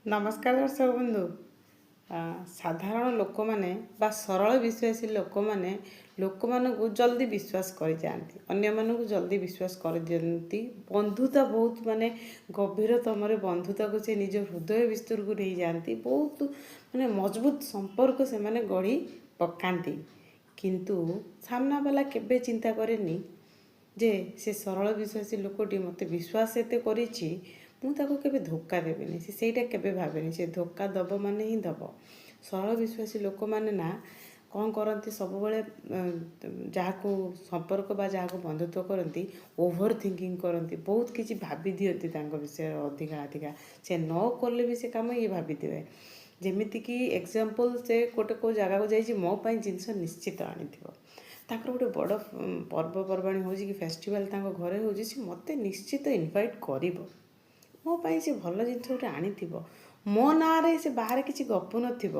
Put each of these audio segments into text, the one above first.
नमस्कार दर्शक बंधु। साधारण लोक माने बा सरल विश्वासी लोक माने लोक मानू जल्दी विश्वास कर जाती, अन्य मानू जल्दी विश्वास कर दियंती। बंधुता बहुत माने गभीरतम बंधुता को से निज हृदय विस्तर को नहीं जाती, बहुत माने मजबूत संपर्क से माने गढ़ी पकाती। किंतु सामना वाला केबे चिंता करेनी जे से सरल विश्वासी लोकटी मते विश्वास एते करिछि, ମୁଁ ତାକୁ କେବେ ଧୋକା ଦେବିନି। ସେ ସେଇଟା କେବେ ଭାବେନି, ସେ ଧୋକା ଦେବ ମାନେ ହିଁ ଦେବ। ସରଳ ବିଶ୍ୱାସୀ ଲୋକମାନେ ନା କ'ଣ କରନ୍ତି, ସବୁବେଳେ ଯାହାକୁ ସମ୍ପର୍କ ବା ଯାହାକୁ ବନ୍ଧୁତ୍ୱ କରନ୍ତି ଓଭର ଥିଙ୍କିଂ କରନ୍ତି, ବହୁତ କିଛି ଭାବି ଦିଅନ୍ତି ତାଙ୍କ ବିଷୟରେ ଅଧିକା। ସେ ନ କଲେ ବି ସେ କାମ ଇଏ ଭାବିଥିବେ। ଯେମିତିକି ଏକ୍ଜାମ୍ପଲ୍, ସେ ଗୋଟେ କେଉଁ ଜାଗାକୁ ଯାଇଛି, ମୋ ପାଇଁ ଜିନିଷ ନିଶ୍ଚିତ ଆଣିଥିବ। ତାଙ୍କର ଗୋଟେ ବଡ଼ ପର୍ବପର୍ବାଣି ହେଉଛି କି ଫେଷ୍ଟିଭାଲ୍ ତାଙ୍କ ଘରେ ହେଉଛି, ସେ ମୋତେ ନିଶ୍ଚିତ ଇନଭାଇଟ୍ କରିବ। ମୋ ପାଇଁ ସେ ଭଲ ଜିନିଷ ଗୋଟେ ଆଣିଥିବ, ମୋ ନାଁରେ ସେ ବାହାରେ କିଛି ଗପୁ ନଥିବ।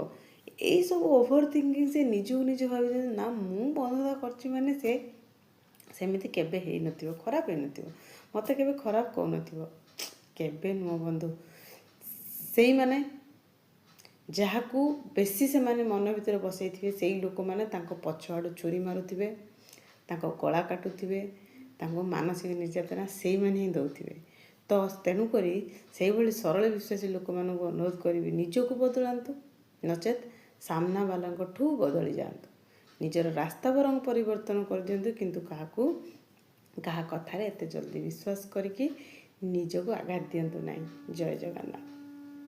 ଏଇସବୁ ଓଭର ଥିଙ୍କିଂ ସେ ନିଜକୁ ନିଜ ଭାବିଛନ୍ତି ନା, ମୁଁ ବନ୍ଧୁତା କରିଛି ମାନେ ସେ ସେମିତି କେବେ ହେଇନଥିବ, ଖରାପ ହେଇନଥିବ, ମୋତେ କେବେ ଖରାପ କହୁନଥିବ। କେବେ ନୁହଁ ବନ୍ଧୁ। ସେଇମାନେ ଯାହାକୁ ବେଶୀ ସେମାନେ ମନ ଭିତରେ ବସେଇଥିବେ, ସେଇ ଲୋକମାନେ ତାଙ୍କ ପଛ ଆଡ଼ୁ ଛୁରୀ ମାରୁଥିବେ, ତାଙ୍କ ଗଳା କାଟୁଥିବେ, ତାଙ୍କୁ ମାନସିକ ନିର୍ଯାତନା ସେଇମାନେ ହିଁ ଦେଉଥିବେ। ତ ତେଣୁକରି ସେଇଭଳି ସରଳ ବିଶ୍ୱାସୀ ଲୋକମାନଙ୍କୁ ଅନୁରୋଧ କରିବି, ନିଜକୁ ବଦଳାନ୍ତୁ, ନଚେତ୍ ସାମ୍ନା ବାଲାଙ୍କଠୁ ବଦଳି ଯାଆନ୍ତୁ। ନିଜର ରାସ୍ତା ବରଂ ପରିବର୍ତ୍ତନ କରିଦିଅନ୍ତୁ, କିନ୍ତୁ କାହା କଥାରେ ଏତେ ଜଲ୍ଦି ବିଶ୍ୱାସ କରିକି ନିଜକୁ ଆଘାତ ଦିଅନ୍ତୁ ନାହିଁ। ଜୟ ଜଗନ୍ନାଥ।